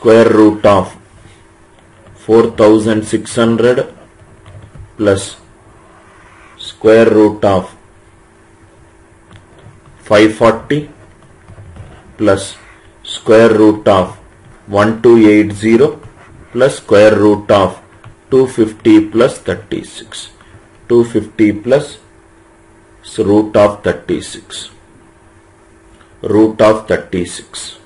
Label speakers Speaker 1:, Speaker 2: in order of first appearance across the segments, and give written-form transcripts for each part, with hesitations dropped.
Speaker 1: square root of 4600 plus square root of 540 plus square root of 1280 plus square root of 250 plus 36. 250 plus root of 36. Root of 36.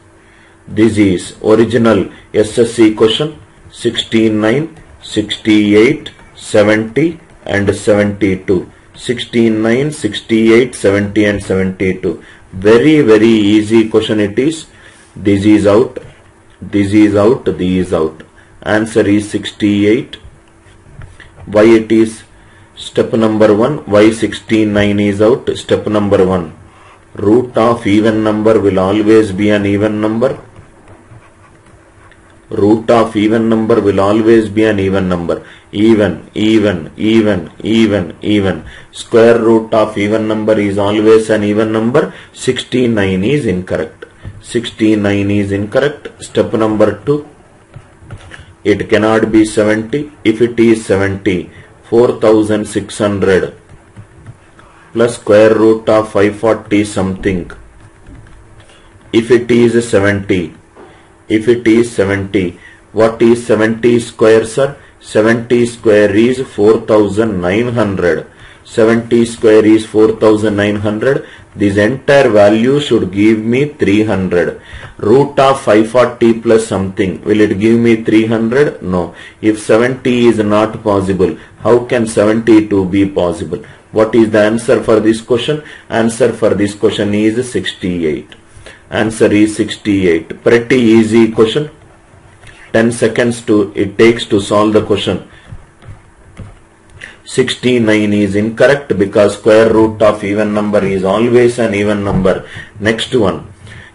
Speaker 1: This is original SSC question 69, 68, 70 and 72. 69, 68, 70 and 72. Very easy question it is. This is out. This is out. This is out. Answer is 68. Why it is step number 1? Why 69 is out? Step number 1. Root of even number will always be an even number. Root of even number will always be an even number. Even. Square root of even number is always an even number. 69 is incorrect. 69 is incorrect. Step number 2. It cannot be 70. If it is 70, 4600 plus square root of 540 something. If it is 70, what is 70 square, sir? 70 square is 4900. 70 square is 4900. This entire value should give me 300. Root of 540 plus something, will it give me 300? No. If 70 is not possible, how can 72 be possible? What is the answer for this question? Answer for this question is 68. Answer is 68. Pretty easy question. 10 seconds it takes to solve the question. 69 is incorrect because square root of even number is always an even number. Next one.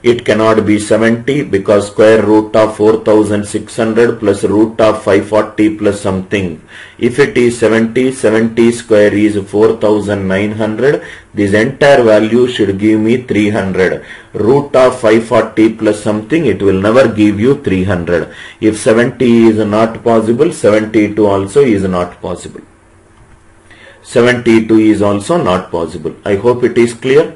Speaker 1: It cannot be 70 because square root of 4600 plus root of 540 plus something. If it is 70, 70 square is 4900. This entire value should give me 300. Root of 540 plus something, it will never give you 300. If 70 is not possible, 72 also is not possible. 72 is also not possible. I hope it is clear.